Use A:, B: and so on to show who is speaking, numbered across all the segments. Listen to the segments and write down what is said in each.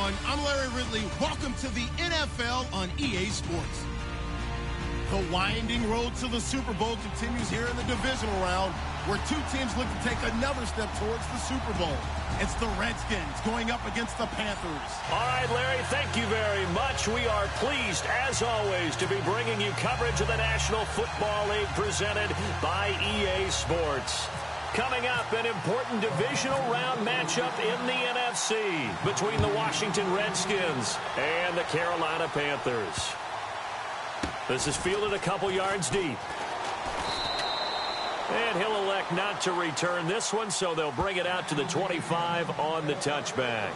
A: everyone. I'm Larry Ridley. Welcome to the NFL on EA Sports. The winding road to the Super Bowl continues here in the divisional round, where two teams look to take another step towards the Super Bowl. It's the Redskins going up against the Panthers.
B: All right, Larry, thank you very much. We are pleased, as always, to be bringing you coverage of the National Football League presented by EA Sports. Coming up, an important divisional round matchup in the NFC between the Washington Redskins and the Carolina Panthers. This is fielded a couple yards deep. And he'll elect not to return this one, so they'll bring it out to the 25 on the touchback.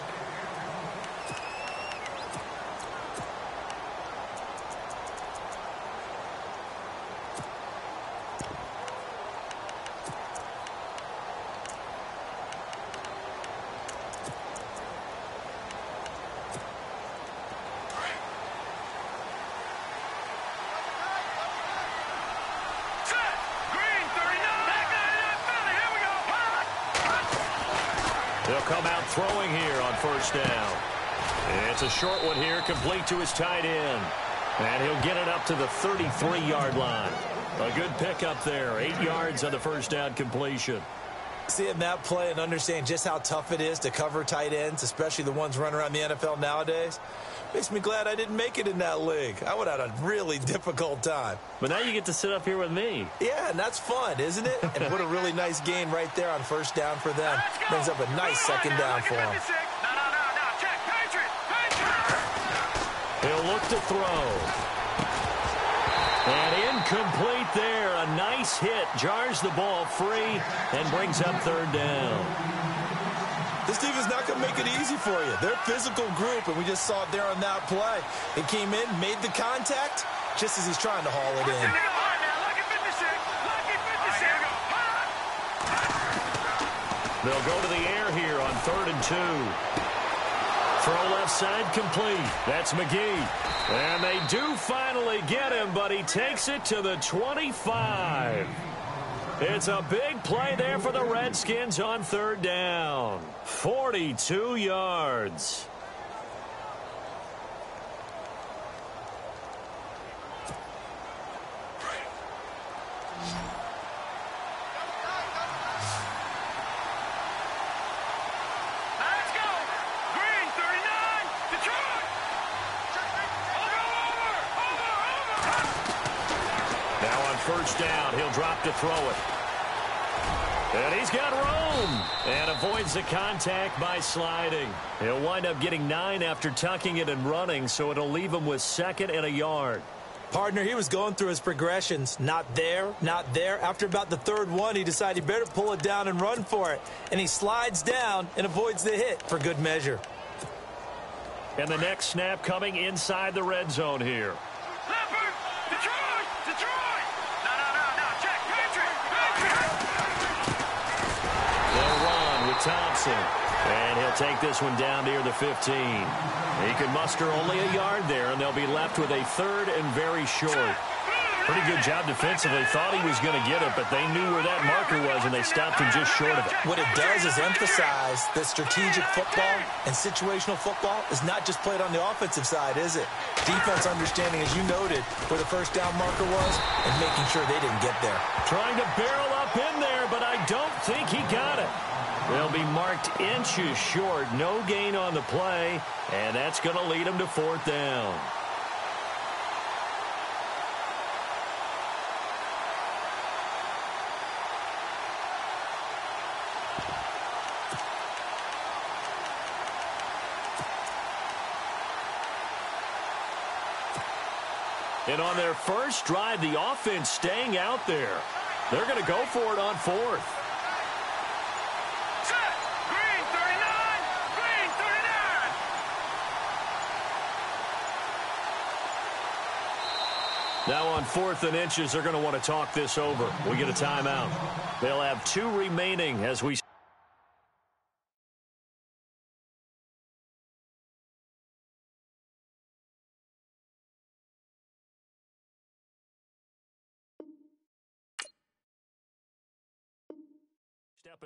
B: They'll come out throwing here on first down. It's a short one here, complete to his tight end. And he'll get it up to the 33-yard line. A good pickup there, 8 yards on the first down completion.
C: Seeing that play and understand just how tough it is to cover tight ends, especially the ones running around the NFL nowadays, makes me glad I didn't make it in that league. I would have had a really difficult time.
B: But now you get to sit up here with me.
C: Yeah, and that's fun, isn't it? And what a really nice gain right there on first down for them. Brings up a nice second down for them.
B: He'll look to throw. And incomplete there. A nice hit. Jars the ball free and brings up third down.
C: This team is not going to make it easy for you. They're a physical group, and we just saw it there on that play. It came in, made the contact, just as he's trying to haul it in.
B: They'll go to the air here on 3rd and 2. Throw left side complete. That's McGee. And they do finally get him, but he takes it to the 25. It's a big play there for the Redskins on 3rd down. 42 yards. First down, he'll drop to throw it. And he's got room and avoids the contact by sliding. He'll wind up getting 9 after tucking it and running, so it'll leave him with 2nd and a yard.
C: Partner, he was going through his progressions. Not there, not there. After about the 3rd one, he decided he better pull it down and run for it. And he slides down and avoids the hit for good measure.
B: And the next snap coming inside the red zone here. Thompson, and he'll take this one down near the 15. He can muster only a yard there, and they'll be left with a 3rd and very short. Pretty good job defensively. Thought he was going to get it, but they knew where that marker was, and they stopped him just short of it.
C: What it does is emphasize that strategic football and situational football is not just played on the offensive side, is it? Defense understanding, as you noted, where the first down marker was and making sure they didn't get there.
B: Trying to barrel up in there, but I don't think he got it. They'll be marked inches short. No gain on the play, and that's going to lead them to 4th down. And on their first drive, the offense staying out there. They're going to go for it on 4th. Now on 4th and inches, they're going to want to talk this over. We get a timeout. They'll have 2 remaining as we step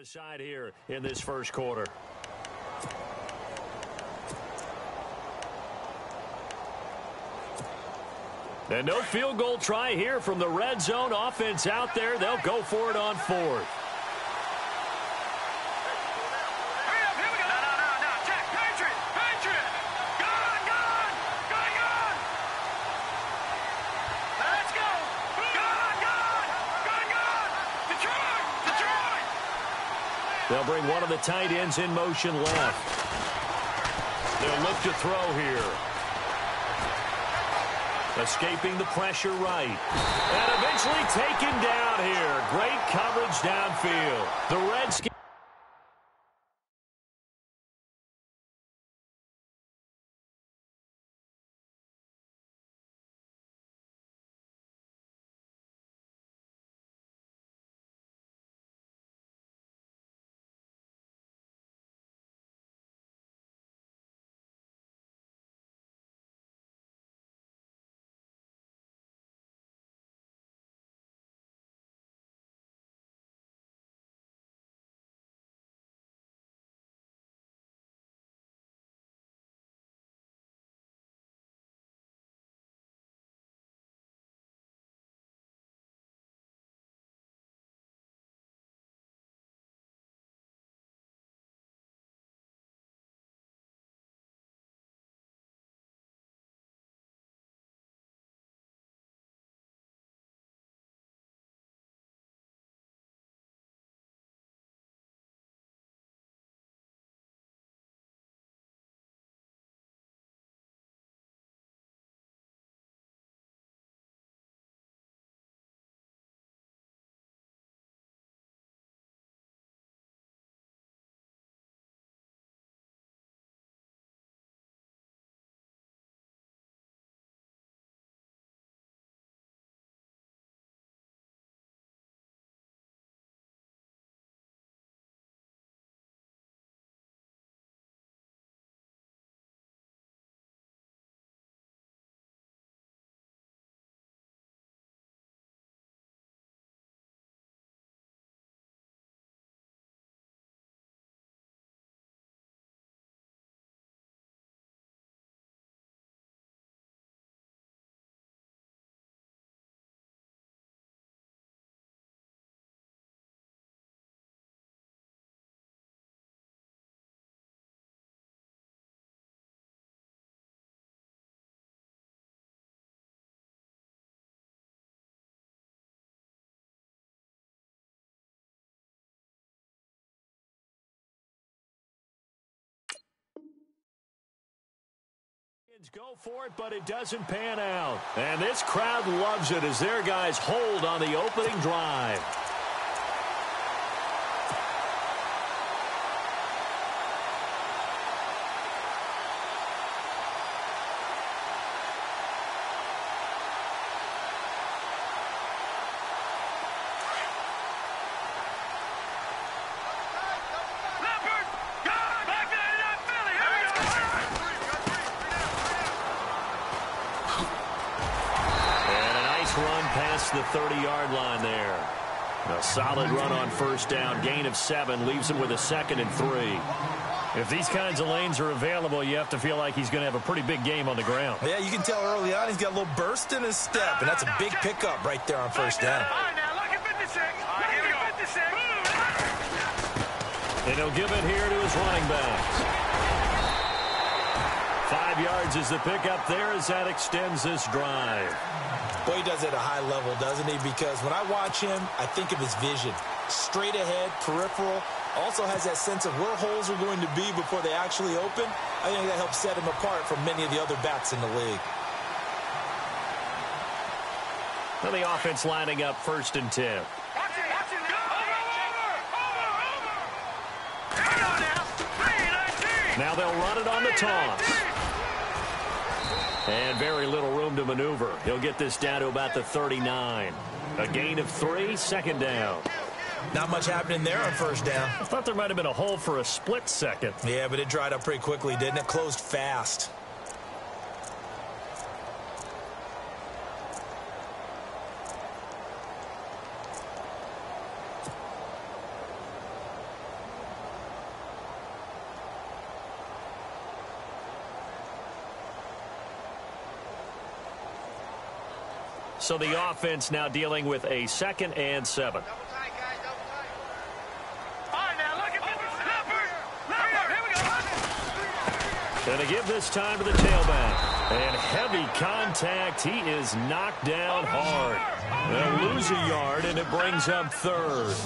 B: aside here in this first quarter. And no field goal try here from the red zone. Offense out there. They'll go for it on fourth. They'll bring one of the tight ends in motion left. They'll look to throw here. Escaping the pressure right. And eventually taken down here. Great coverage downfield. The Redskins. Go for it, but it doesn't pan out. And this crowd loves it as their guys hold on the opening drive. The 30-yard line there. A solid run on first down. Gain of 7 leaves him with a 2nd and 3. If these kinds of lanes are available, you have to feel like he's going to have a pretty big game on the ground.
C: Yeah, you can tell early on he's got a little burst in his step, and that's a big pickup right there on first down.
B: And he'll give it here to his running backs. 5 yards is the pickup there as that extends this drive.
C: Boy, he does it at a high level, doesn't he? Because when I watch him, I think of his vision. Straight ahead, peripheral. Also has that sense of where holes are going to be before they actually open. I think that helps set him apart from many of the other backs in the league.
B: Well, the offense lining up 1st and 10. Now they'll run it on the toss. And very little room to maneuver. He'll get this down to about the 39. A gain of 3, 2nd down.
C: Not much happening there on first down.
B: I thought there might have been a hole for a split second.
C: Yeah, but it dried up pretty quickly, didn't it? Closed fast.
B: So the offense now dealing with a 2nd and 7. And to give this time to the tailback. And heavy contact. He is knocked down hard. They'll lose a yard, and it brings up 3rd.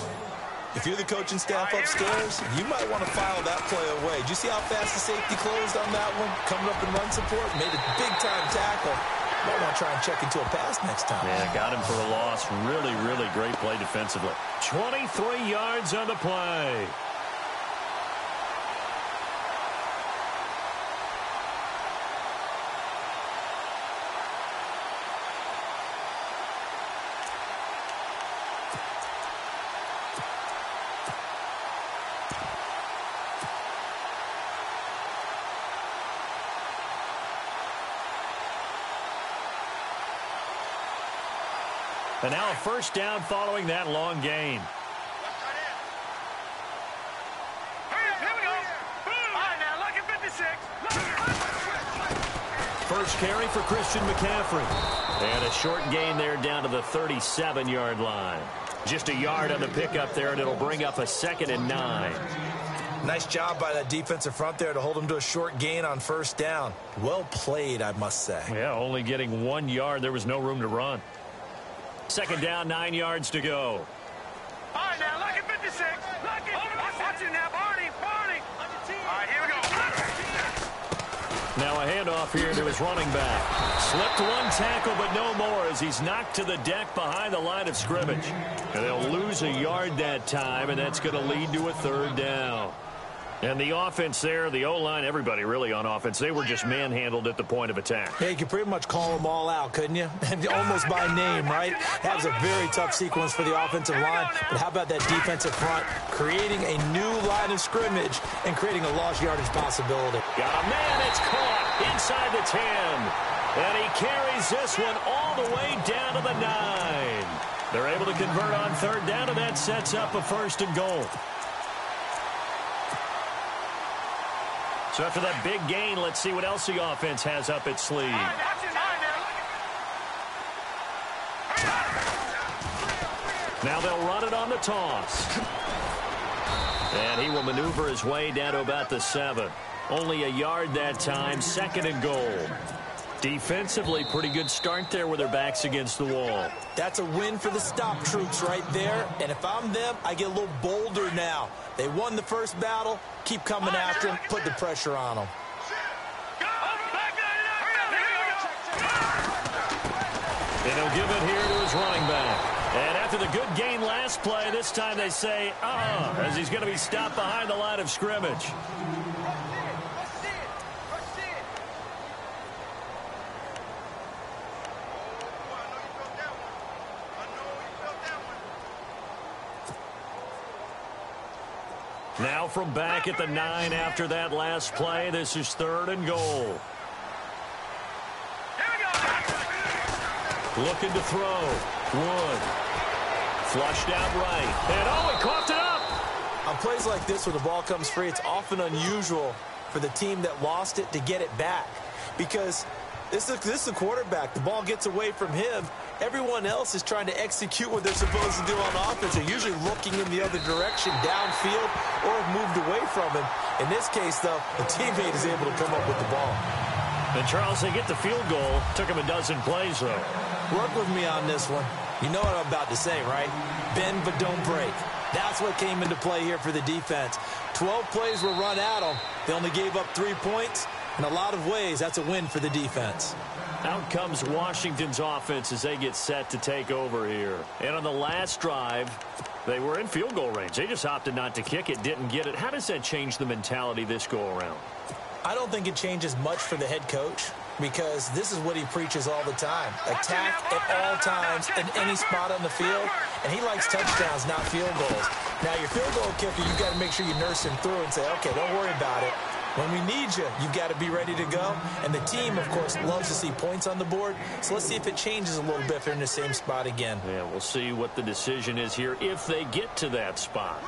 C: If you're the coaching staff upstairs, you might want to file that play away. Did you see how fast the safety closed on that one? Coming up in run support, made a big-time tackle. Might want to try and check into a pass next time.
B: Yeah, got him for a loss. Really, really great play defensively. 23 yards on the play. And now a first down following that long gain. First carry for Christian McCaffrey. And a short gain there down to the 37-yard line. Just a yard on the pickup there, and it'll bring up a 2nd and 9.
C: Nice job by that defensive front there to hold him to a short gain on first down. Well played, I must say.
B: Yeah, only getting 1 yard. There was no room to run. 2nd down, 9 yards to go.
D: All right, now, look at 56. Look at watch it now, Barney. All right, here we go.
B: Now a handoff here to his running back. Slipped one tackle, but no more as he's knocked to the deck behind the line of scrimmage. And they'll lose a yard that time, and that's going to lead to a 3rd down. And the offense there, the O-line, everybody really on offense, they were just manhandled at the point of attack.
C: Yeah, you could pretty much call them all out, couldn't you? Almost by name, right? That was a very tough sequence for the offensive line. But how about that defensive front creating a new line of scrimmage and creating a lost yardage possibility?
B: Got a man, it's caught inside the 10. And he carries this one all the way down to the 9. They're able to convert on 3rd down, and that sets up a 1st and goal. So after that big gain, let's see what else the offense has up its sleeve. Now they'll run it on the toss. And he will maneuver his way down to about the 7. Only a yard that time, 2nd and goal. Defensively, pretty good start there with their backs against the wall.
C: That's a win for the stop troops right there. And if I'm them, I get a little bolder now. They won the first battle. Keep coming after them. Put the pressure on them.
B: And he'll give it here to his running back. And after the good gain last play, this time they say, as he's going to be stopped behind the line of scrimmage. Now from back at the 9 after that last play, this is 3rd and goal. Looking to throw. Wood. Flushed out right. And he coughed it up.
C: On plays like this where the ball comes free, it's often unusual for the team that lost it to get it back. Because this is the quarterback. The ball gets away from him. Everyone else is trying to execute what they're supposed to do on offense. They're usually looking in the other direction, downfield, or have moved away from him. In this case, though, the teammate is able to come up with the ball.
B: And Charles, they get the field goal. Took him a dozen plays, though.
C: Work with me on this one. You know what I'm about to say, right? Bend but don't break. That's what came into play here for the defense. 12 plays were run at them. They only gave up 3 points. In a lot of ways, that's a win for the defense.
B: Out comes Washington's offense as they get set to take over here. And on the last drive, they were in field goal range. They just opted not to kick it, didn't get it. How does that change the mentality this go-around?
C: I don't think it changes much for the head coach because this is what he preaches all the time. Attack at all times in any spot on the field. And he likes touchdowns, not field goals. Now, your field goal kicker, you've got to make sure you nurse him through and say, okay, don't worry about it. When we need you, you've got to be ready to go. And the team, of course, loves to see points on the board. So let's see if it changes a little bit if they're in the same spot again.
B: Yeah, we'll see what the decision is here if they get to that spot.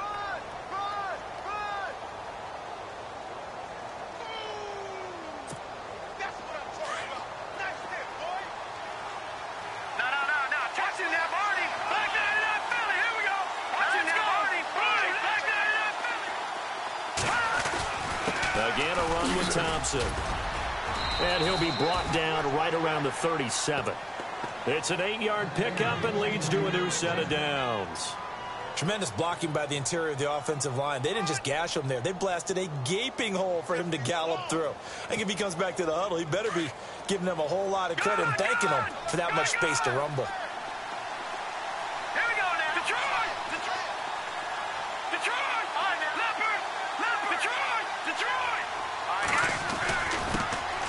B: Again, a run with Thompson. And he'll be brought down right around the 37. It's an 8-yard pickup and leads to a new set of downs.
C: Tremendous blocking by the interior of the offensive line. They didn't just gash him there. They blasted a gaping hole for him to gallop through. I think if he comes back to the huddle, he better be giving them a whole lot of credit and thanking them for that much space to rumble.
D: Here we go now. Detroit! Detroit! All right, now. Leopard! Detroit! All right,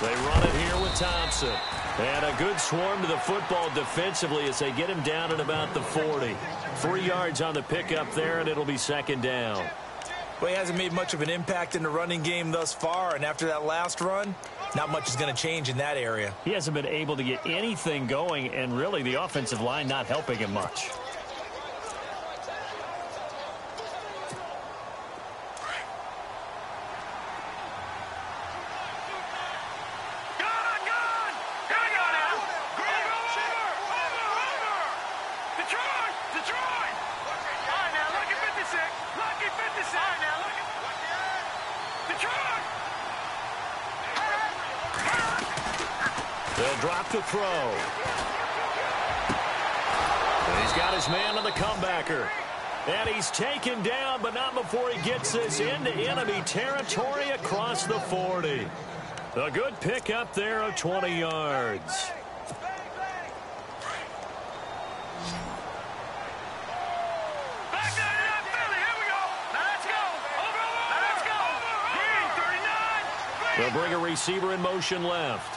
B: they run it here with Thompson. And a good swarm to the football defensively as they get him down at about the 40. 3 yards on the pickup there, and it'll be second down.
C: Well, he hasn't made much of an impact in the running game thus far, and after that last run, not much is going to change in that area.
B: He hasn't been able to get anything going, and really the offensive line not helping him much. They'll drop to throw. And he's got his man on the comebacker. And he's taken down, but not before he gets this into enemy territory across the 40. A good pickup there of 20 yards. They'll bring a receiver in motion left.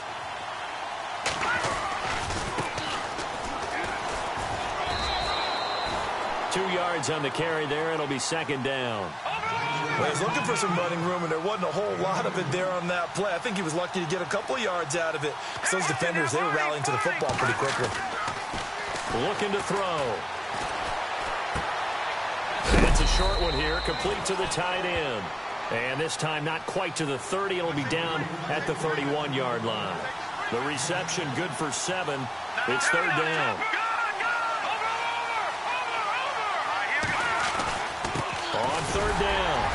B: Two yards on the carry there. It'll be second down.
C: Well, he's looking for some running room, and there wasn't a whole lot of it there on that play. I think he was lucky to get a couple of yards out of it. Those defenders, they were rallying to the football pretty quickly.
B: Looking to throw. And it's a short one here, complete to the tight end. And this time not quite to the 30. It'll be down at the 31-yard line. The reception good for 7. It's third down. On third down,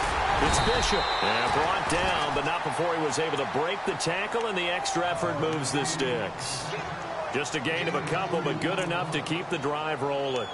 B: it's Bishop. And brought down, but not before he was able to break the tackle, and the extra effort moves the sticks. Just a gain of a couple, but good enough to keep the drive rolling.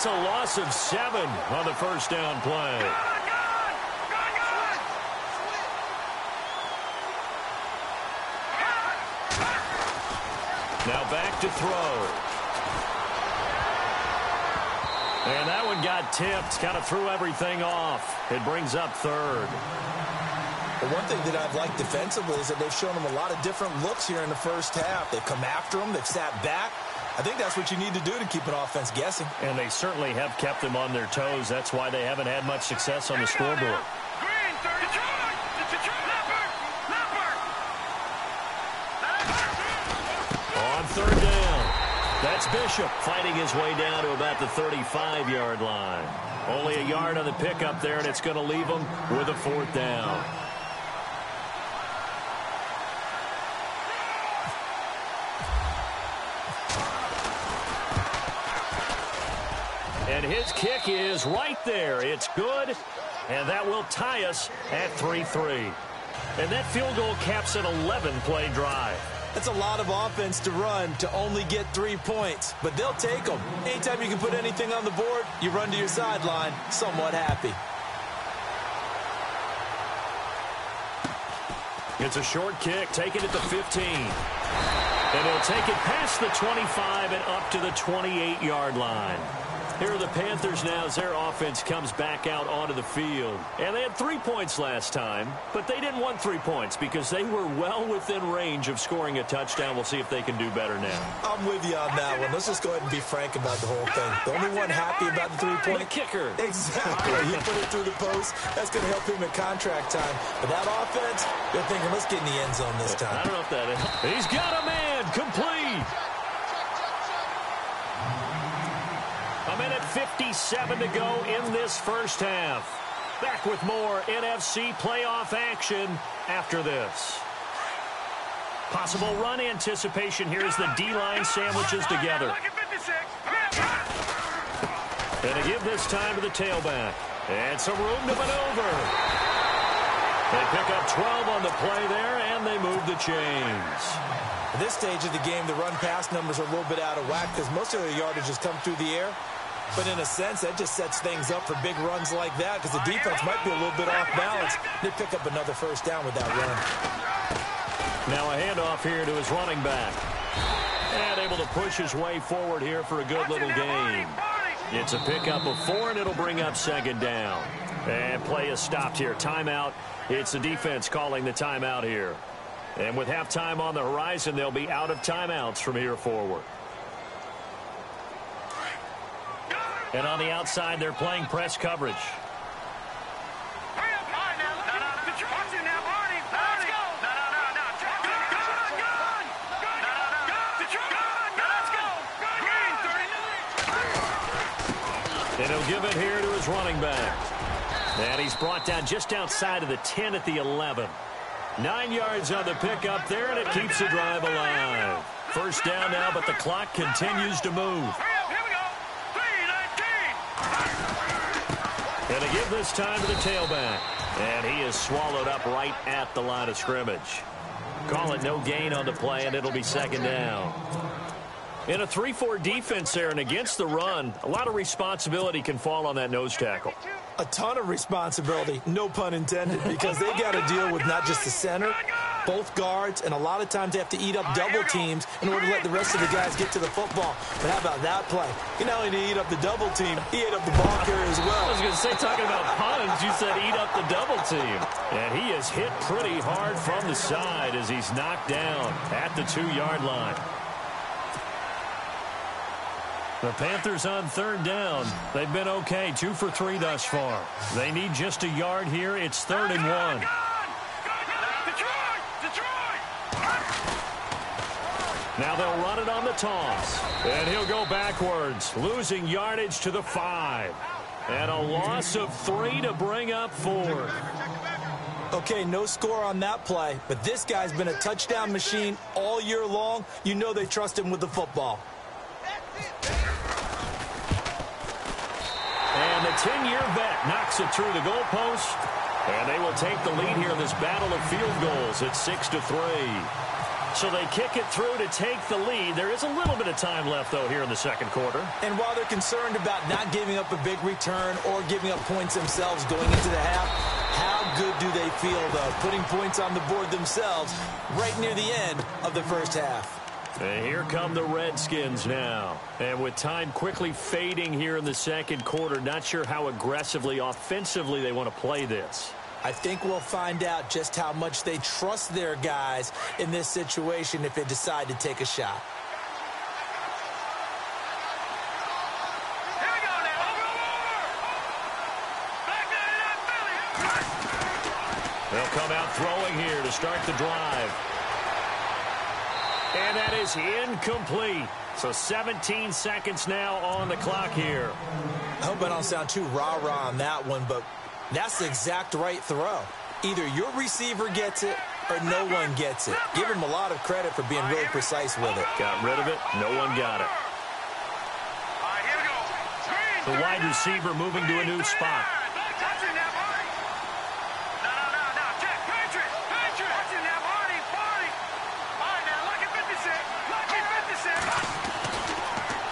B: A loss of 7 on the first down play. Now back to throw. And that one got tipped, kind of threw everything off. It brings up third.
C: Well, one thing that I've liked defensively is that they've shown them a lot of different looks here in the first half. They've come after them, they've sat back. I think that's what you need to do to keep an offense guessing. And they certainly have kept them on their toes. That's why they haven't had much success on the scoreboard. On third down, that's Bishop fighting his way down to about the 35-yard line. Only a yard on the pickup there, and it's going to leave them with a fourth down. And his kick is right there. It's good, and that will tie us at 3-3. And that field goal caps an 11-play drive. That's a lot of offense to run to only get 3 points, but they'll take them. Anytime you can put anything on the board, you run to your sideline somewhat happy.
B: It's a short kick, taken at the 15. And he'll take it past the 25 and up to the 28-yard line. Here are the Panthers now as their offense comes back out onto the field. And they had 3 points last time, but they didn't want 3 points because they were well within range of scoring a touchdown. We'll see if they can do better now.
C: I'm with you on that one. Let's just go ahead and be frank about the whole thing. The only one happy about the 3-point?
B: The kicker.
C: Exactly. He put it through the post. That's going to help him at contract time. But that offense, they're thinking, let's get in the end zone this time.
B: I don't know if that is. He's got a man. Complete. A minute 57 to go in this first half. Back with more NFC playoff action after this. Possible run anticipation here as the D-line sandwiches together. And to give this time to the tailback. And some room to maneuver. They pick up 12 on the play there, and they move the chains.
C: At this stage of the game, the run-pass numbers are a little bit out of whack because most of their yardage has come through the air. But in a sense, that just sets things up for big runs like that because the defense might be a little bit off balance. They pick up another first down with that run.
B: Now a handoff here to his running back. And able to push his way forward here for a good little gain. It's a pickup of 4, and it'll bring up second down. And play is stopped here. Timeout. It's the defense calling the timeout here. And with halftime on the horizon, they'll be out of timeouts from here forward. And on the outside, they're playing press coverage. And he'll give it here to his running back. And he's brought down just outside of the 10 at the 11. 9 yards on the pickup there, and it keeps the drive alive. First down now, but the clock continues to move. And to give this time to the tailback. And he is swallowed up right at the line of scrimmage. Call it no gain on the play, and it'll be second down. In a 3-4 defense there and against the run, a lot of responsibility can fall on that nose tackle.
C: A ton of responsibility, no pun intended, because they got to deal with not just the center, both guards, and a lot of times they have to eat up double teams in order to let the rest of the guys get to the football. But how about that play? He not only did he eat up the double team, he ate up the ball carrier as well.
B: I was going to say, talking about puns, you said eat up the double team. And he is hit pretty hard from the side as he's knocked down at the 2-yard line. The Panthers on third down. They've been okay, 2 for 3 thus far. They need just a yard here. It's 3rd and 1. Now they'll run it on the toss. And he'll go backwards, losing yardage to the 5. And a loss of 3 to bring up 4.
C: Okay, no score on that play, but this guy's been a touchdown machine all year long. You know they trust him with the football.
B: And the 10-year vet knocks it through the goalpost. And they will take the lead here in this battle of field goals at 6-3. So they kick it through to take the lead. There is a little bit of time left, though, here in the second quarter.
C: And while they're concerned about not giving up a big return or giving up points themselves going into the half, how good do they feel, though, putting points on the board themselves right near the end of the first half?
B: And here come the Redskins now. And with time quickly fading here in the second quarter, not sure how aggressively, offensively they want to play this.
C: I think we'll find out just how much they trust their guys in this situation if they decide to take a shot.
D: Here we go now. Over. Back there, Philly.
B: They'll come out throwing here to start the drive. And that is incomplete. So 17 seconds now on the clock here.
C: I hope I don't sound too rah-rah on that one, but that's the exact right throw. Either your receiver gets it or no one gets it. Give him a lot of credit for being really precise with it.
B: Got rid of it. No one got it.
D: All right, here we go.
B: The wide receiver moving to a new spot.
D: Watching that, Barney. No. Check. Patriot. Watching that, Barney. All right, now, lucky 56.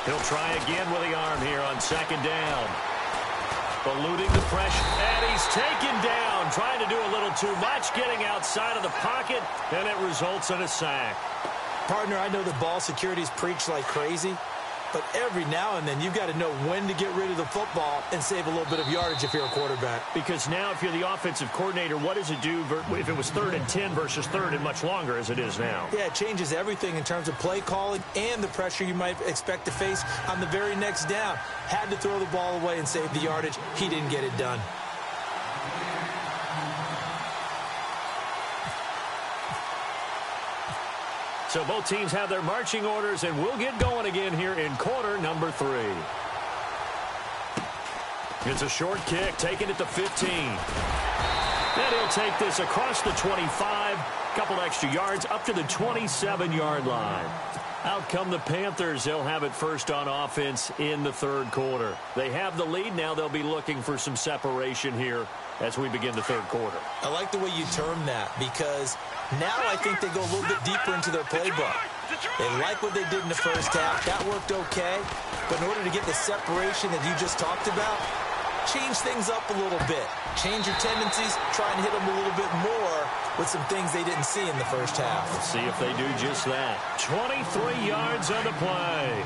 B: He'll try again with the arm here on second down. Eluding the pressure, and he's taken down, trying to do a little too much, getting outside of the pocket, and it results in a sack.
C: Partner, I know the ball security's preached like crazy, But every now and then, you've got to know when to get rid of the football and save a little bit of yardage if you're a quarterback.
B: Because now if you're the offensive coordinator, what does it do if it was 3rd and 10 versus 3rd and much longer as it is now?
C: Yeah, it changes everything in terms of play calling and the pressure you might expect to face on the very next down. Had to throw the ball away and save the yardage. He didn't get it done.
B: So both teams have their marching orders, and we'll get going again here in quarter number 3. It's a short kick, taking it to 15. And he'll take this across the 25, couple extra yards, up to the 27-yard line. Out come the Panthers. They'll have it first on offense in the 3rd quarter. They have the lead. Now they'll be looking for some separation here as we begin the 3rd quarter.
C: I like the way you term that, because now I think they go a little bit deeper into their playbook. They like what they did in the first half. That worked okay. But in order to get the separation that you just talked about, change things up a little bit. Change your tendencies. Try and hit them a little bit more with some things they didn't see in the first half.
B: Let's see if they do just that. 23 yards on the play.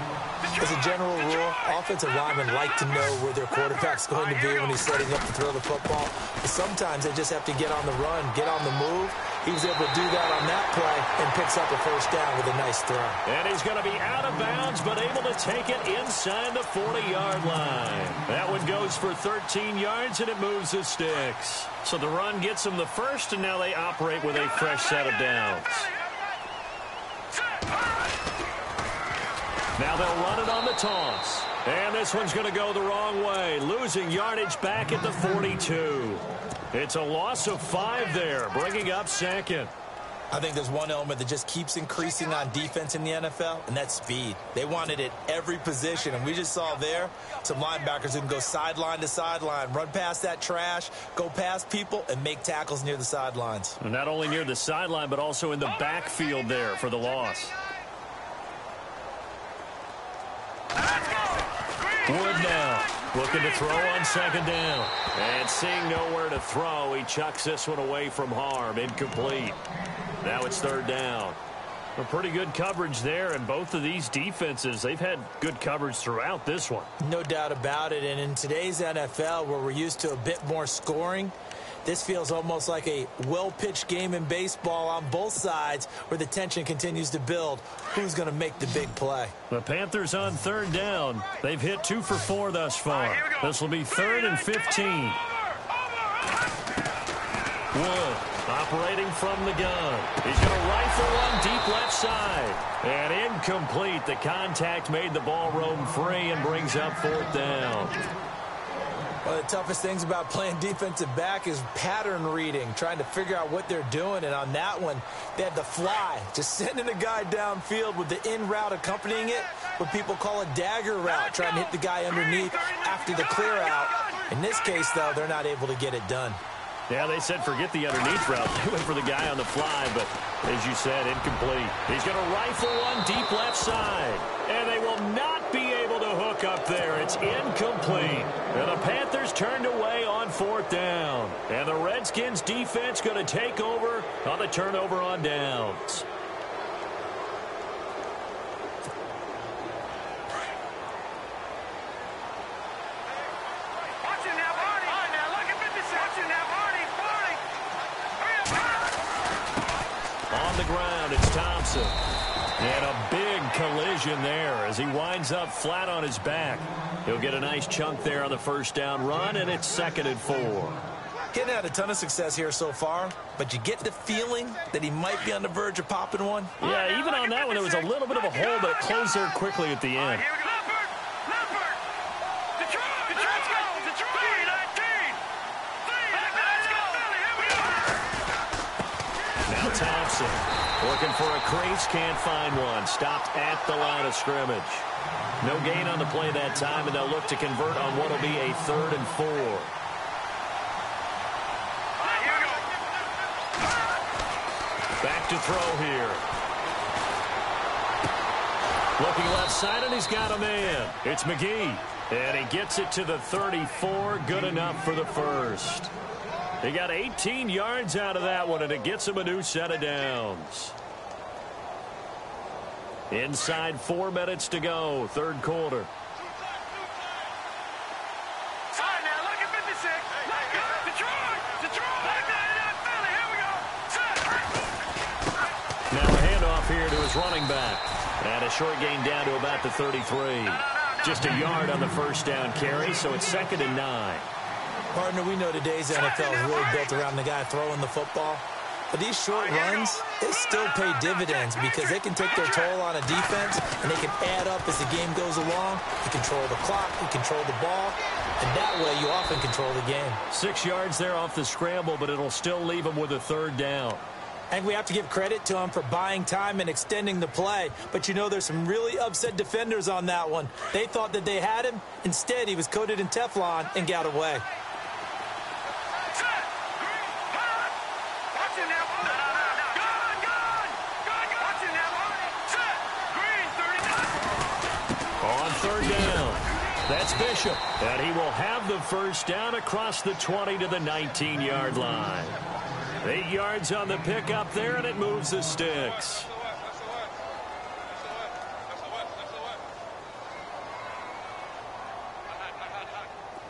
C: As a general rule, offensive linemen like to know where their quarterback's going to be when he's setting up to throw the football. But sometimes they just have to get on the run, get on the move. He was able to do that on that play and picks up a first down with a nice throw.
B: And he's going to be out of bounds, but able to take it inside the 40-yard line. That one goes for 13 yards, and it moves the sticks. So the run gets them the first, and now they operate with a fresh set of downs. Now they'll run it on the toss. And this one's going to go the wrong way, losing yardage back at the 42. It's a loss of 5 there, bringing up 2nd.
C: I think there's one element that just keeps increasing on defense in the NFL, and that's speed. They want it at every position, and we just saw there some linebackers who can go sideline to sideline, run past that trash, go past people, and make tackles near the sidelines.
B: And not only near the sideline, but also in the backfield there for the loss. Wood now looking to throw on 2nd down. And seeing nowhere to throw, he chucks this one away from harm. Incomplete. Now it's 3rd down. A pretty good coverage there, and both of these defenses, they've had good coverage throughout this one.
C: No doubt about it, and in today's NFL, where we're used to a bit more scoring, this feels almost like a well-pitched game in baseball on both sides where the tension continues to build. Who's going to make the big play?
B: The Panthers on 3rd down. They've hit 2 for 4 thus far. This will be 3rd and 15. Wood operating from the gun. He's going to rifle one deep left side. And incomplete. The contact made the ball roam free and brings up 4th down.
C: One of the toughest things about playing defensive back is pattern reading, trying to figure out what they're doing. And on that one, they had the fly, just sending a guy downfield with the in route accompanying it, what people call a dagger route, trying to hit the guy underneath after the clear out. In this case, though, they're not able to get it done.
B: Yeah, they said forget the underneath route. They went for the guy on the fly, but as you said, incomplete. He's going to rifle one deep left side. And they will not be able to hook up there. It's incomplete. And the Panthers turned away on 4th down. And the Redskins defense going to take over on the turnover on downs. On the ground, it's Thompson. And a big collision there as he winds up flat on his back. He'll get a nice chunk there on the 1st down run, and it's 2nd and 4.
C: Getting had a ton of success here so far, but you get the feeling that he might be on the verge of popping one.
B: Yeah, even on that one, there was a little bit of a hole, but it closed there quickly at the end. Now Thompson looking for a crease, can't find one. Stopped at the line of scrimmage. No gain on the play that time, and they'll look to convert on what will be a 3rd and 4. Back to throw here. Looking left side, and he's got a man. It's McGee. And he gets it to the 34. Good enough for the 1st. He got 18 yards out of that one, and it gets him a new set of downs. Inside 4 minutes to go, third quarter. Now a handoff here to his running back. And a short gain down to about the 33. Just a yard on the first down carry, so it's 2nd and 9.
C: Partner, we know today's NFL is really built around the guy throwing the football. But these short runs, they still pay dividends because they can take their toll on a defense, and they can add up as the game goes along. You control the clock, you control the ball, and that way you often control the game.
B: 6 yards there off the scramble, but it'll still leave him with a third down.
C: And we have to give credit to him for buying time and extending the play. But, you know, there's some really upset defenders on that one. They thought that they had him. Instead, he was coated in Teflon and got away.
B: On third down, that's Bishop. And he will have the first down across the 20 to the 19-yard line. 8 yards on the pickup there, and it moves the sticks.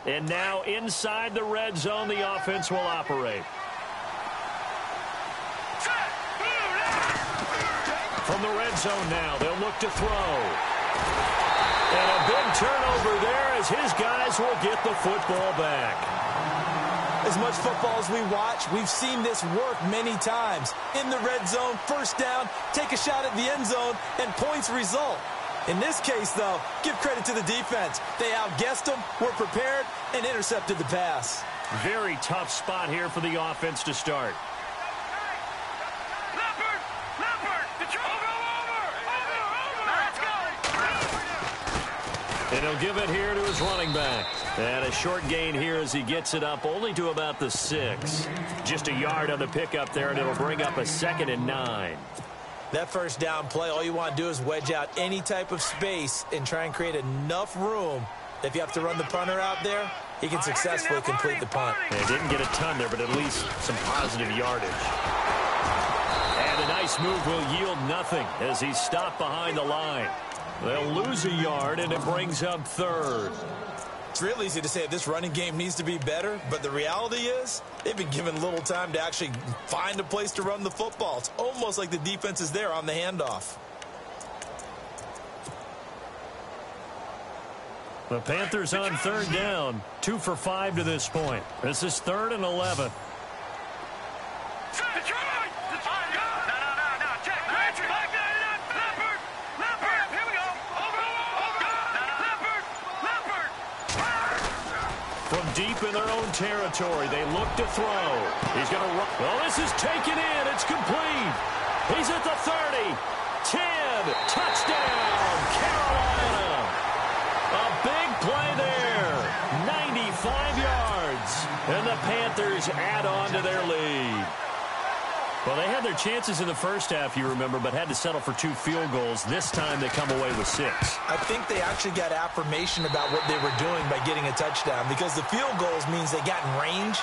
B: And now inside the red zone, the offense will operate. From the red zone now, they'll look to throw. And a big turnover there as his guys will get the football back.
C: As much football as we watch, we've seen this work many times. In the red zone, first down, take a shot at the end zone, and points result. In this case, though, give credit to the defense. They outguessed them, were prepared, and intercepted the pass.
B: Very tough spot here for the offense to start. And he'll give it here to his running back. And a short gain here as he gets it up only to about the 6. Just a yard on the pickup there, and it'll bring up a 2nd and 9.
C: That first down play, all you want to do is wedge out any type of space and try and create enough room that if you have to run the punter out there, he can successfully complete the punt.
B: They didn't get a ton there, but at least some positive yardage. And a nice move will yield nothing as he's stopped behind the line. They'll lose a yard, and it brings up third.
C: It's real easy to say this running game needs to be better, but the reality is they've been given little time to actually find a place to run the football. It's almost like the defense is there on the handoff.
B: The Panthers on third down, 2 for 5 to this point. This is 3rd and 11. From deep in their own territory, they look to throw. He's going to run. Well, this is taken in. It's complete. He's at the 30. 10. Touchdown, Carolina. A big play there. 95 yards. And the Panthers add on to their lead. Well, they had their chances in the first half, you remember, but had to settle for 2 field goals. This time they come away with 6.
C: I think they actually got affirmation about what they were doing by getting a touchdown because the field goals means they got in range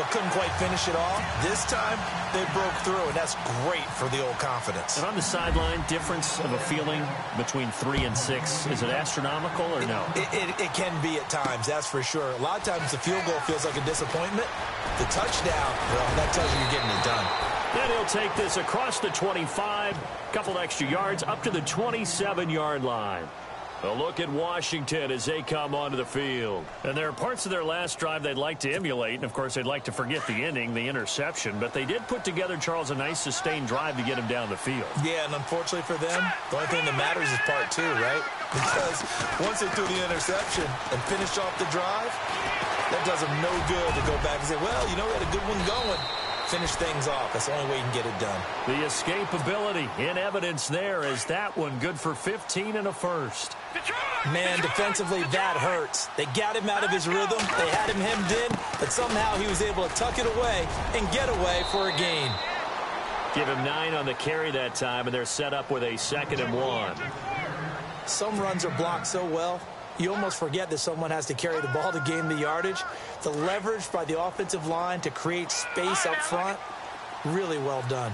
C: but couldn't quite finish it all. This time they broke through, and that's great for the old confidence.
B: And on the sideline, difference of a feeling between 3 and 6, is it astronomical or no?
C: It can be at times, that's for sure. A lot of times the field goal feels like a disappointment. The touchdown, well, that tells you you're getting it done.
B: Then he'll take this across the 25, couple extra yards, up to the 27-yard line. A look at Washington as they come onto the field. And there are parts of their last drive they'd like to emulate, and, of course, they'd like to forget the inning, the interception. But they did put together, Charles, a nice sustained drive to get him down the field.
C: Yeah, and unfortunately for them, the only thing that matters is part 2, right? Because once they threw the interception and finished off the drive, that does them no good to go back and say, well, you know, we had a good one going. Finish things off. That's the only way you can get it done.
B: The escapability in evidence there is that one good for 15 and a first.
C: Man, defensively, that hurts. They got him out of his rhythm. They had him hemmed in, but somehow he was able to tuck it away and get away for a gain.
B: Give him 9 on the carry that time, and they're set up with a 2nd and 1.
C: Some runs are blocked so well, you almost forget that someone has to carry the ball to gain the yardage. The leverage by the offensive line to create space up front, really well done.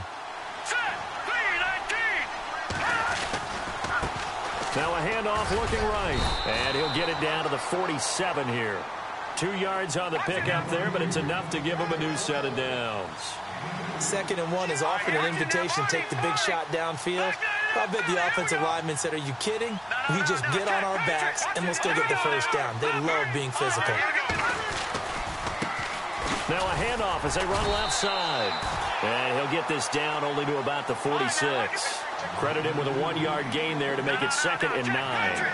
B: Now a handoff looking right. And he'll get it down to the 47 here. 2 yards on the pickup there, but it's enough to give him a new set of downs.
C: 2nd and 1 is often an invitation to take the big shot downfield. I bet the offensive lineman said, are you kidding? We just get on our backs and we'll still get the first down. They love being physical.
B: Now a handoff as they run left side. And he'll get this down only to about the 46. Credit him with a 1-yard gain there to make it 2nd and 9.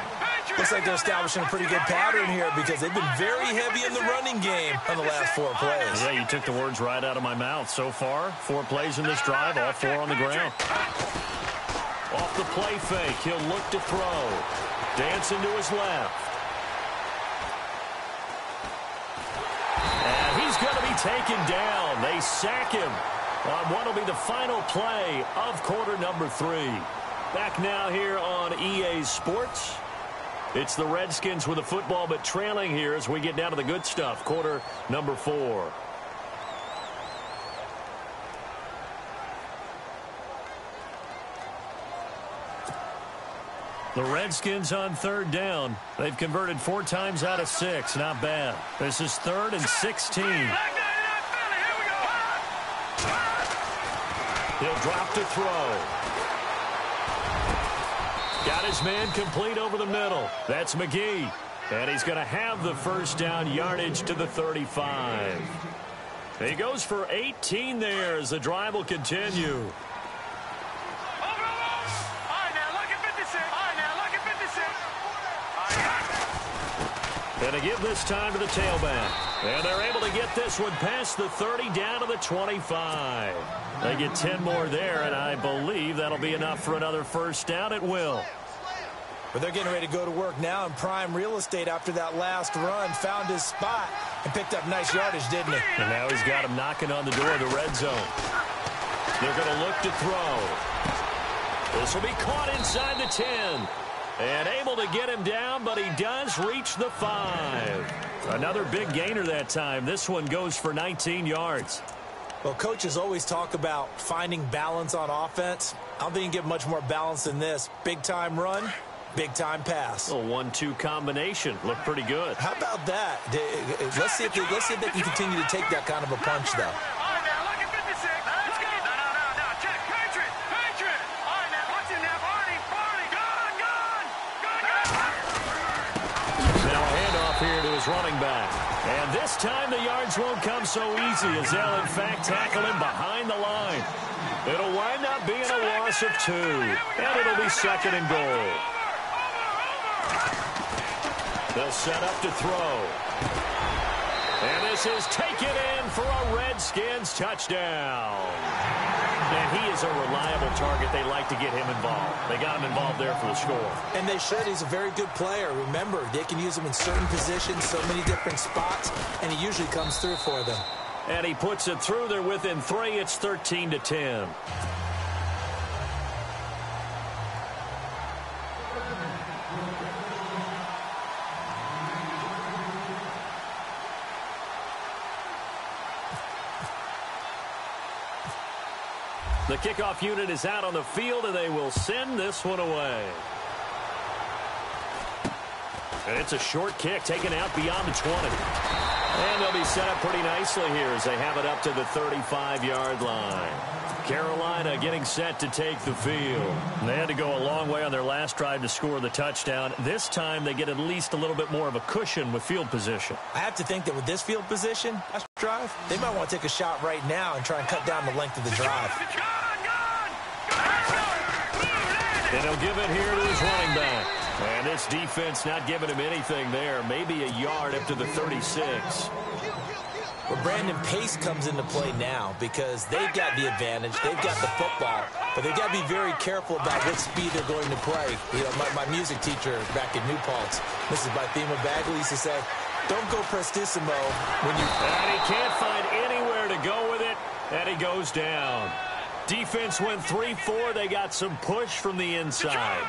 C: Looks like they're establishing a pretty good pattern here because they've been very heavy in the running game on the last 4 plays.
B: Yeah, you took the words right out of my mouth. So far, 4 plays in this drive, all 4 on the ground. Off the play fake, he'll look to throw. Dancing to his left. And he's going to be taken down. They sack him on what will be the final play of quarter number 3. Back now here on EA Sports. It's the Redskins with the football, but trailing here as we get down to the good stuff. Quarter number 4. The Redskins on 3rd down. They've converted 4 times out of 6. Not bad. This is 3rd and 16. He'll drop to throw. Got his man complete over the middle. That's McGee. And he's going to have the first down, yardage to the 35. He goes for 18 there as the drive will continue. And to give this time to the tailback. And they're able to get this one past the 30 down to the 25. They get 10 more there, and I believe that'll be enough for another first down. It will.
C: But they're getting ready to go to work now in prime real estate after that last run. Found his spot and picked up nice yardage, didn't he?
B: And now he's got him knocking on the door of the red zone. They're going to look to throw. This will be caught inside the 10. And able to get him down, but he does reach the 5. Another big gainer that time. This one goes for 19 yards.
C: Well, coaches always talk about finding balance on offense. I don't think you can get much more balance than this. Big-time run, big-time pass.
B: A 1-2 combination. Looked pretty good.
C: How about that? Let's see if they can continue to take that kind of a punch, though.
B: Running back. And this time the yards won't come so easy as they'll in fact tackle him behind the line. It'll wind up being a loss of 2. And it'll be 2nd and goal. They'll set up to throw. And this is taken in for a Redskins touchdown. And he is a reliable target. They like to get him involved. They got him involved there for the score.
C: And they should. He's a very good player. Remember, they can use him in certain positions, so many different spots, and he usually comes through for them.
B: And he puts it through. They're within 3. It's 13-10. The kickoff unit is out on the field, and they will send this one away. And it's a short kick taken out beyond the 20. And they'll be set up pretty nicely here as they have it up to the 35-yard line. Carolina getting set to take the field. They had to go a long way on their last drive to score the touchdown. This time they get at least a little bit more of a cushion with field position.
C: I have to think that with this field position, last drive, they might want to take a shot right now and try and cut down the length of the drive.
B: And he'll give it here to his running back. And this defense not giving him anything there. Maybe a yard up to the 36.
C: Well, Brandon, pace comes into play now because they've got the advantage. They've got the football. But they've got to be very careful about what speed they're going to play. You know, my music teacher back in New Paltz, Mrs. Bythema Bagley, used to say, don't go prestissimo when you...
B: And he can't find anywhere to go with it. And he goes down. Defense went 3-4. They got some push from the inside.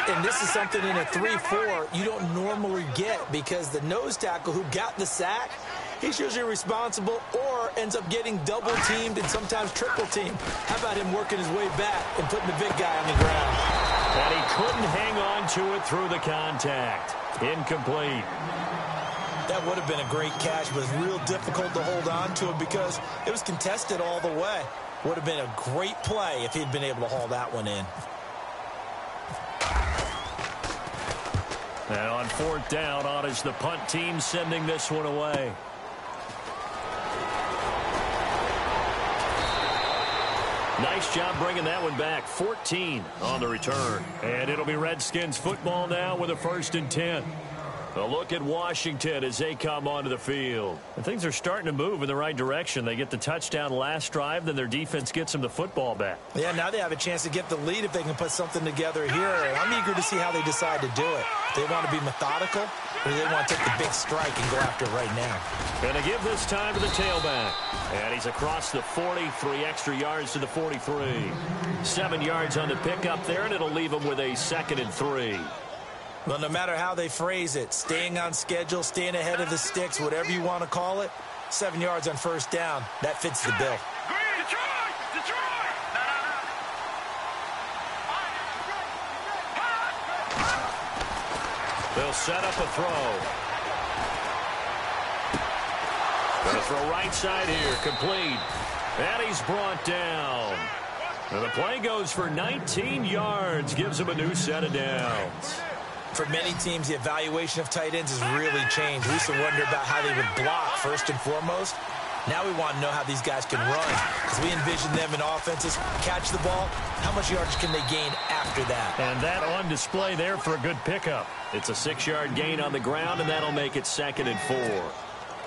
C: And this is something in a 3-4 you don't normally get because the nose tackle who got the sack, he's usually responsible or ends up getting double-teamed and sometimes triple-teamed. How about him working his way back and putting the big guy on the ground?
B: And he couldn't hang on to it through the contact. Incomplete.
C: That would have been a great catch, but it's real difficult to hold on to it because it was contested all the way. Would have been a great play if he'd been able to haul that one in.
B: And on fourth down, on is the punt team sending this one away. Nice job bringing that one back. 14 on the return. And it'll be Redskins football now with a 1st and 10. A look at Washington as they come onto the field. And things are starting to move in the right direction. They get the touchdown last drive, then their defense gets them the football back.
C: Yeah, now they have a chance to get the lead if they can put something together here. And I'm eager to see how they decide to do it. Do they want to be methodical, or do they want to take the big strike and go after it right now?
B: Going to give this time to the tailback. And he's across the 40, 3 extra yards to the 43. 7 yards on the pickup there, and it'll leave him with a 2nd and 3.
C: Well, no matter how they phrase it, staying on schedule, staying ahead of the sticks, whatever you want to call it, 7 yards on 1st down, that fits the bill.
B: They'll set up a throw. Going to throw right side here, complete. And he's brought down. And the play goes for 19 yards, gives him a new set of downs.
C: For many teams, the evaluation of tight ends has really changed. We used to wonder about how they would block first and foremost. Now we want to know how these guys can run, because we envision them in offenses catch the ball. How much yardage can they gain after that?
B: And that on display there for a good pickup. It's a 6-yard gain on the ground, and that'll make it 2nd and 4.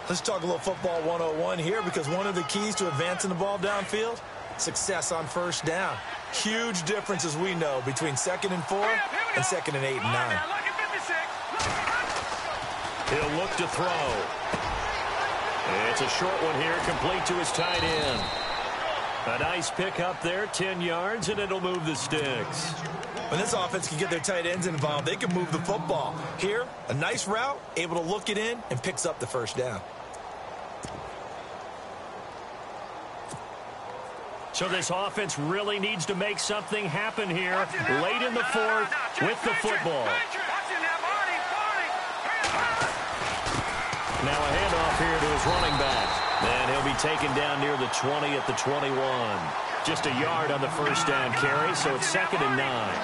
C: Let's talk a little football 101 here, because one of the keys to advancing the ball downfield, success on 1st down. Huge difference, as we know, between 2nd and 4 and 2nd and 8 and 9.
B: He'll look to throw. It's a short one here, complete to his tight end. A nice pickup there, 10 yards, and it'll move the sticks.
C: When this offense can get their tight ends involved, they can move the football. Here, a nice route, able to look it in, and picks up the 1st down.
B: So this offense really needs to make something happen here late in the 4th with the football. Now a handoff here to his running back. And he'll be taken down near the 20 at the 21. Just a yard on the 1st down carry, so it's 2nd and 9.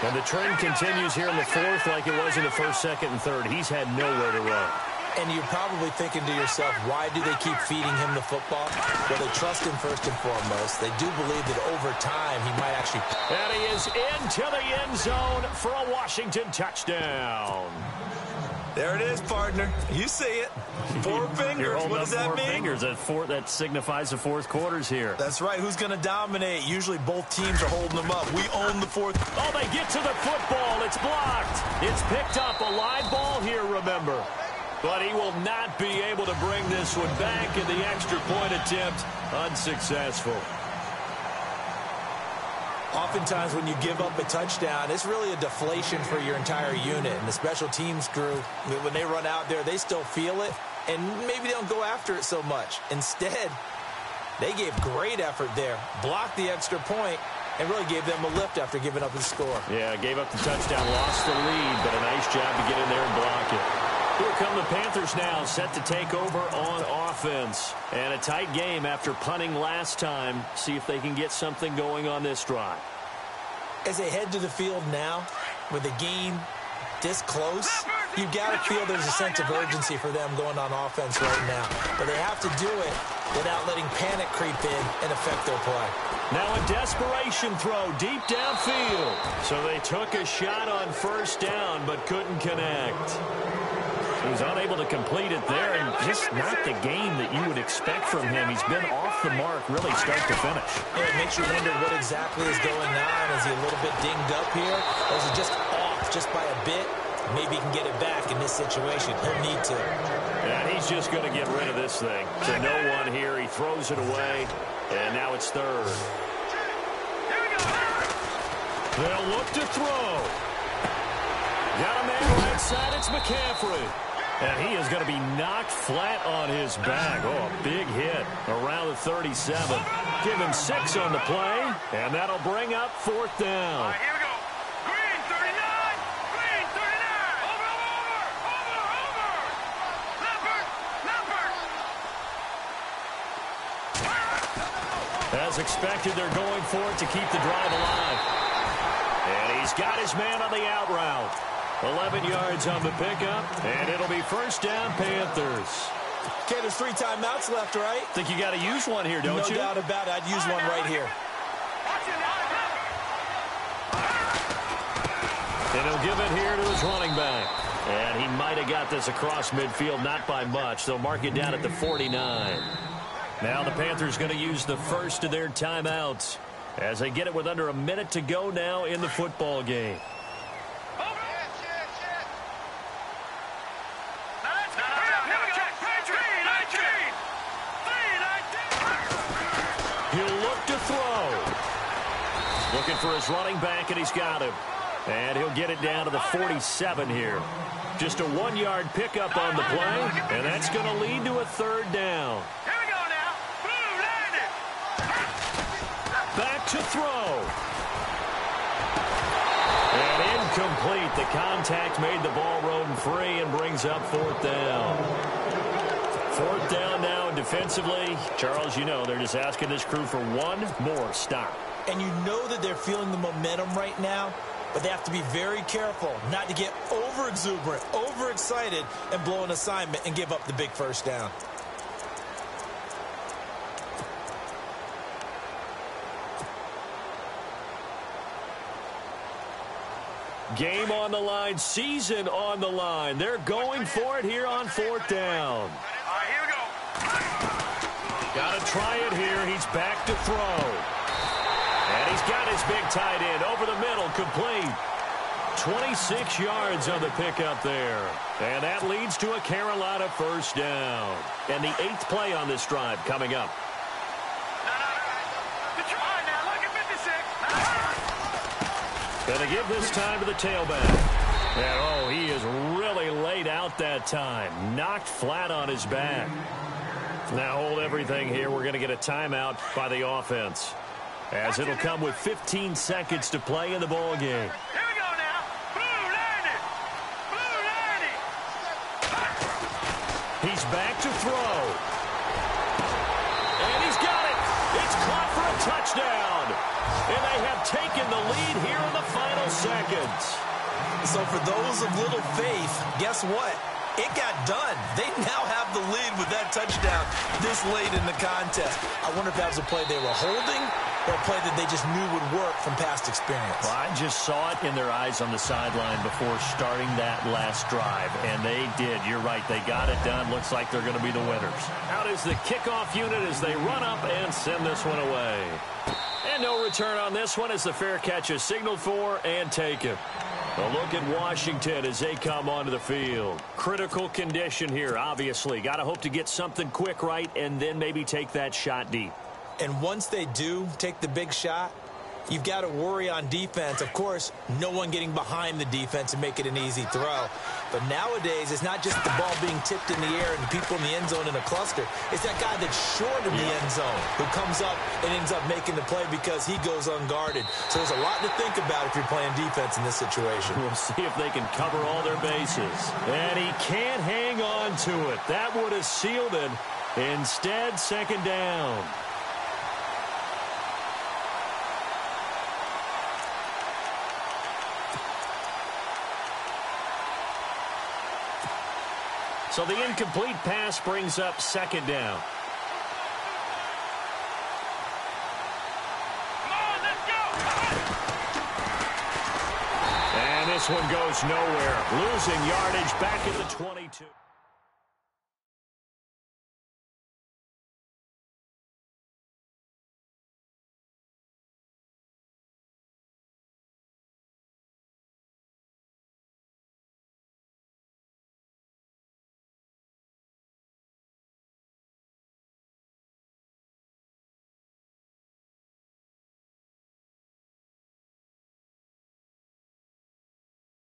B: And the trend continues here in the 4th like it was in the 1st, 2nd, and 3rd. He's had nowhere to run.
C: And you're probably thinking to yourself, why do they keep feeding him the football? Well, they trust him first and foremost. They do believe that over time he might actually...
B: And he is into the end zone for a Washington touchdown.
C: There it is, partner. You see it. 4 fingers. What does that mean?
B: 4 fingers. That signifies the 4th quarter's here.
C: That's right. Who's going to dominate? Usually both teams are holding them up. We own the 4th.
B: Oh, they get to the football. It's blocked. It's picked up. A live ball here, remember. But he will not be able to bring this one back, and the extra point attempt unsuccessful.
C: Oftentimes when you give up a touchdown, it's really a deflation for your entire unit. And the special teams crew, when they run out there, they still feel it, and maybe they don't go after it so much. Instead, they gave great effort there, blocked the extra point, and really gave them a lift after giving up the score.
B: Yeah, gave up the touchdown, lost the lead, but a nice job to get in there and block it. Here come the Panthers now, set to take over on offense. And a tight game after punting last time. See if they can get something going on this drive.
C: As they head to the field now, with the game this close, you've got to feel there's a sense of urgency for them going on offense right now. But they have to do it without letting panic creep in and affect their play.
B: Now a desperation throw deep downfield. So they took a shot on 1st down but couldn't connect. He was unable to complete it there, and just not the game that you would expect from him. He's been off the mark really start to finish.
C: Yeah, it makes you wonder what exactly is going on. Is he a little bit dinged up here? Or is he just off just by a bit? Maybe he can get it back in this situation. He'll need to.
B: And he's just going to get rid of this thing. To no one here. He throws it away, and now it's 3rd. They'll look to throw. Got a man right side. It's McCaffrey. And he is going to be knocked flat on his back. Oh, a big hit around the 37. Give him 6 on the play, and that'll bring up 4th down.
D: Here we go. Green.
B: As expected, they're going for it to keep the drive alive. And he's got his man on the out route. 11 yards on the pickup, and it'll be first down, Panthers.
C: Okay, there's 3 timeouts left, right?
B: Think you got to use one here, don't you?
C: No doubt about it. I'd use one right here.
B: And he'll give it here to his running back. And he might have got this across midfield, not by much. They'll mark it down at the 49. Now the Panthers going to use the first of their timeouts as they get it with under a minute to go now in the football game. He'll look to throw. Looking for his running back, and he's got him. And he'll get it down to the 47 here. Just a 1-yard pickup on the play, and that's going to lead to a third down.
D: Here we go now. Blue landed.
B: Back to throw. And incomplete. The contact made the ball roam free and brings up 4th down. 4th down now, and defensively, Charles, you know, they're just asking this crew for one more stop.
C: And you know that they're feeling the momentum right now, but they have to be very careful not to get over-exuberant, overexcited, and blow an assignment and give up the big first down.
B: Game on the line, season on the line. They're going for it here on 4th down.
D: All right, here we go.
B: Got to try it here. He's back to throw. And he's got his big tight end over the middle, complete. 26 yards on the pickup there. And that leads to a Carolina first down. And the 8th play on this drive coming up.
D: Good try now. Look at 56.
B: Going to give this time to the tailback. And, oh, he is really laid out that time. Knocked flat on his back. Now hold everything here. We're going to get a timeout by the offense, as it'll come with 15 seconds to play in the ball game.
D: Here we go now. Blue landed. Blue landed.
B: He's back to throw. And he's got it. It's caught for a touchdown. And they have taken the lead here in the final seconds.
C: So for those of little faith, guess what? It got done. They now have the lead with that touchdown this late in the contest. I wonder if that was a play they were holding or a play that they just knew would work from past experience.
B: Well, I just saw it in their eyes on the sideline before starting that last drive, and they did. You're right. They got it done. Looks like they're going to be the winners. Out is the kickoff unit as they run up and send this one away. And no return on this one as the fair catch is signaled for and taken. A look at Washington as they come onto the field. Critical condition here, obviously. Got to hope to get something quick right and then maybe take that shot deep.
C: And once they do take the big shot, you've got to worry on defense. Of course, no one getting behind the defense and make it an easy throw. But nowadays, it's not just the ball being tipped in the air and people in the end zone in a cluster. It's that guy that's short of the end zone who comes up and ends up making the play because he goes unguarded. So there's a lot to think about if you're playing defense in this situation.
B: We'll see if they can cover all their bases. And he can't hang on to it. That would have sealed it. Instead, second down. So the incomplete pass brings up second down.
D: Come on, let's go.
B: And this one goes nowhere. Losing yardage back at the 22.